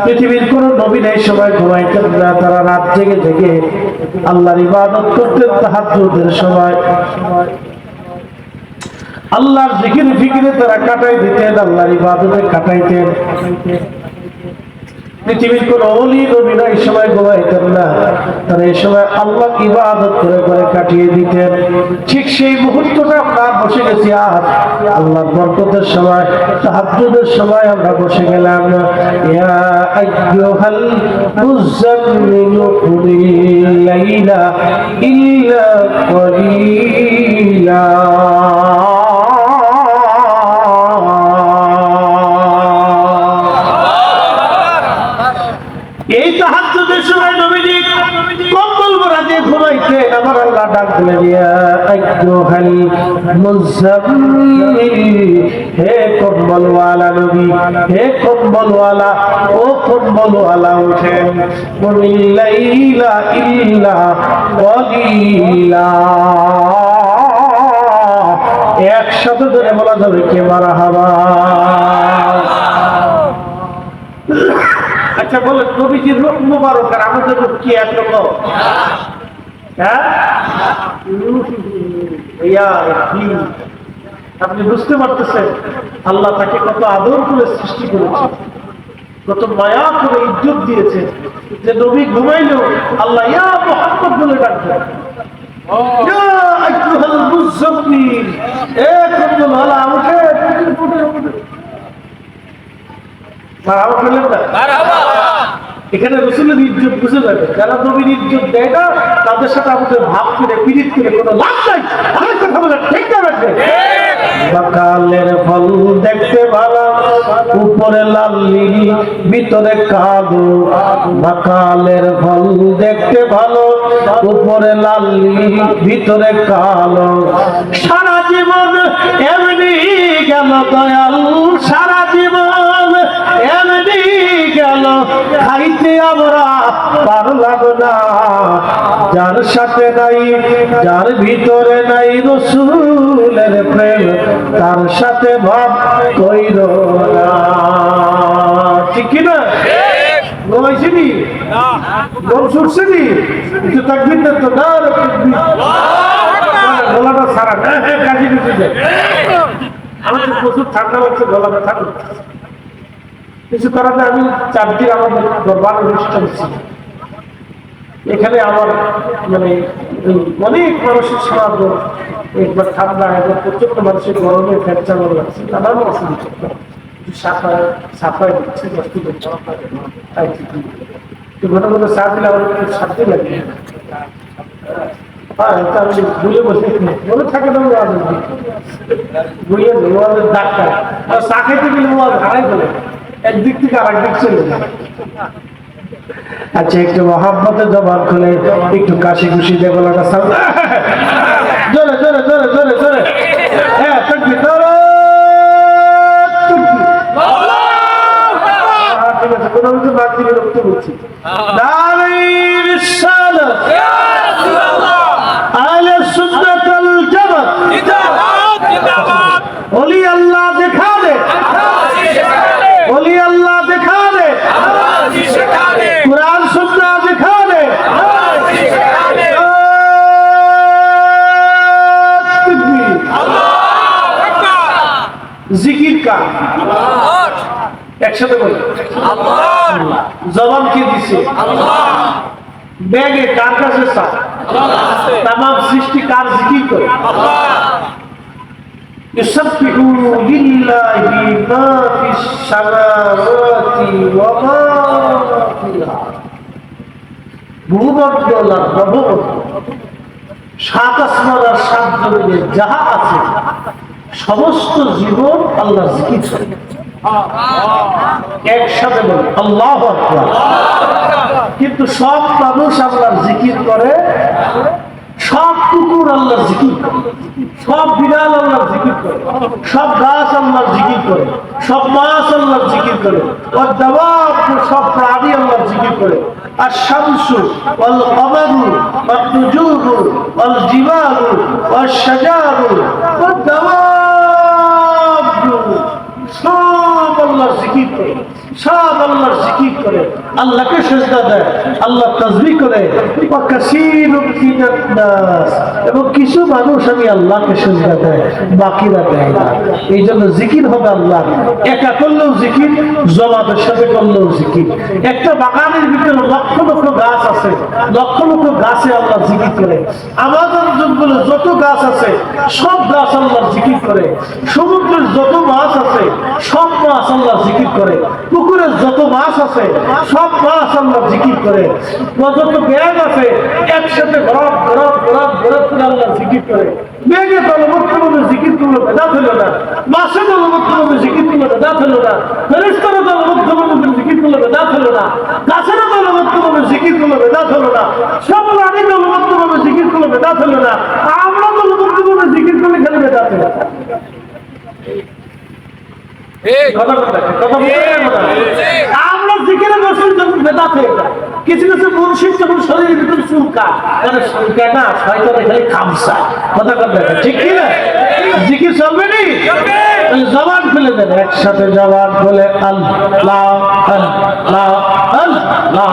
পৃথিবীর কোন নবী এই সময় ঘুমাইতেন না, তারা রাত জেগে জেগে আল্লাহর ইবাদত করতেন। তাহাজ্জুদের সময় আল্লাহর জিকির ফিকিরে তারা কাটাই দিতেন, আল্লাহর ইবাদতে কাটাইতেন। পৃথিবীর কোন ওলি নবীরা এই সময় ঘুমাইতেন না, তারা এই সময় আল্লাহ ইবাদত করে করে কাটিয়ে দিতেন। ঠিক সেই মুহূর্তটা আমরা বসে গেছি আজ আল্লাহর বরকতের সময়, তাহাজ্জুদের সময় আমরা বসে গেলাম। ইয়া আইয়ুহাল মুযাম্মিলু কুমিল লাইলা ইল্লা কলিলা। এই তাহাজ্জুদের সময় নবীজি কম্বল মোড়া দিয়ে ঘুমাইতেন। আমার আল্লাহ ডাক দিলেন, ইয়া আইয়ুহাল মুযাম্মিল, হে কম্বলওয়ালা নবী, হে কম্বলওয়ালা, ও কম্বলওয়ালা ওঠেন। কুমিল লাইলা ইল্লা কলিলা। একসাথে ধরে বলা যাবে কে মারহাবা। আচ্ছা বলেন, নবীজির রূপ মুবারক আর আমাদের রূপ কি একরকম? হ্যাঁ, আপনি বুঝতে পারতেছেন আল্লাহ তাকে কত আদর করে সৃষ্টি করেছে, কত মায়া করে ইজ্জত দিয়েছে, যে নবী ঘুমাইলেও আল্লাহ ইয়া মুহাম্মদ বলে ডাকবেন। ইয়া আইয়ুহাল মুযাম্মিল, এ কম্বলওয়ালা উঠে। এখানে রাসূলের ইজ্জত বুঝে যাবে। যারা নবীর ইজ্জত দেয় না তাদের সাথে আমাদের ভাব করে পীড়িত করে কোনো লাভ নাই। অনেক কথা বলে ঠিক না রাখবে। বাকালের ফল দেখতে ভালো, উপরে লাল নীল ভিতরে কালো। বাকালের ফল দেখতে ভালো, উপরে লাল নীল ভিতরে কালো। সারা জীবন এমনি গেল দয়াল, সারা জীবন এমনি গেল, খাইতে আমরা পারলাম না। যার সাথে নাই, যার ভিতরে নাই রাসূলের প্রেম, তার সাথে ভাব কইর না। ঠিক কি না? ঘুমাইছিনি না, ঘুম ছুটছিনি, একটু তাকবীর দেন তো। না গলাটা সারা। হ্যাঁ কাজী দিতে যায়। আমার তো প্রচুর ঠান্ডা লাগছে, গলাটা থাকুক। কিছু কারণে আমি 4 দিন আমাদের দরবার অনুষ্ঠান ছিল। এখানে আমার মানে অনেক মানুষের সমাগম, একবার ঠান্ডা, একবার প্রচন্ড মানুষের গরমে ফ্যান চালানো লাগছে, নানান অসুবিধা। সাফাই দিচ্ছে ঘটনা ঘটনা চা দিলে আমার একটু শান্তি লাগে। হ্যাঁ, আমি ভুলে বসে মনে থাকে না ডাক্তার চা খাইতে গেলে হারাই ফেলে, একদিক থেকে আর একদিক চলে যায়। আচ্ছা, একটু মহাব্বতে জবান খুলে একটু কাশি খুশি দিয়ে গলাটা জোরে জোরে জোরে জোরে জোরে। হ্যাঁ, ঠিক আছে, কোনো কিছু বাদ দিলে রক্ত বলছি। ওলি আল্লাহ দেখা দে, ওলি আল্লাহ দেখা দে, কুরআন সুন্নাহ দেখা দে। জিকির কার? একসাথে বলি আল্লাহ। জবান কে দিছে? আল্লাহ। ব্যাগে কার কাছে চায়? তামাম সৃষ্টি কার জিকির করে? আল্লাহ। ইউসাব্বিহু লিল্লাহি মা ফিস সামাওয়াতি ওয়া মা ফিল আরদ। ভূমণ্ডল আর নভমণ্ডল, 7 আসমান আর 7 জমিনে যাহা আছে সমস্ত জীবন আল্লাহর জিকির করে। একসাথে বলি আল্লাহু আকবার। কিন্তু সব মানুষ আল্লাহর জিকির করে, সব কুকুর আল্লাহর জিকির করে, সব বিড়াল আল্লাহর জিকির করে, সব গাছ আল্লাহর জিকির করে, সব মাছ আল্লাহর জিকির করে, সব প্রাণী আল্লাহর জিকির করে। আর শামসু ওয়াল কমারু ওয়ান নুজুমু ওয়াল জিবালু ওয়াশ শাজারু ওয়াদ দাওয়াব, সব আল্লাহর জিকির করে, সব আল্লাহর জিকির করে, আল্লাহকে সেজদা দেয়, আল্লাহ তাসবিহ করে। এবং কিছু মানুষ আমি আল্লাহকে সেজদা দেয়, বাকিরা দেয় না। এই জন্য জিকির হবে আল্লাহ, একা করলেও জিকির, জমাতের সাথে করলেও জিকির। একটা বাগানের ভিতরে লক্ষ লক্ষ গাছ আছে, লক্ষ লক্ষ গাছে আল্লাহ জিকির করে। আমাদের জঙ্গলে যত গাছ আছে সব গাছ আল্লাহর জিকির করে। সমুদ্রের যত মাছ আছে সব মাছ আল্লাহ জিকির করে। পুকুরের যত মাছ আছে সব মাছ আল্লাহ জিকির করে। যত ব্যাগ আছে একসাথে ঘরত ঘরত ঘরত ঘরত করে আল্লাহ জিকির করে। ব্যাগে দলবদ্ধভাবে জিকির করলে বেদাত হলো না, মাসে দলবদ্ধভাবে জিকির করলে বেদাত হলো না, ফেরেশতারা দলবদ্ধভাবে জিকির করলে বেদাত হলো না, গাছেরা দলবদ্ধভাবে জিকির করলে বেদাত হলো না, সব প্রাণী দলবদ্ধভাবে জিকির করলে বেদাত হলো না, আমরা দলবদ্ধভাবে জিকির করলে খালি বেদাত হলো। আমরা জিকিরে বসে যখন বেদাত হয়ে যায়, কিছু কিছু মুর্শিদ যখন শরীরের ভিতরে চুলকা, মানে চুলকায় না, শয়তানে খালি খামসা। কথা কথা ঠিক কি না? জিকির চলবে নি? জবান খুলে দেন, একসাথে জবান খুলে আল্লাহ আল্লাহ আল্লাহ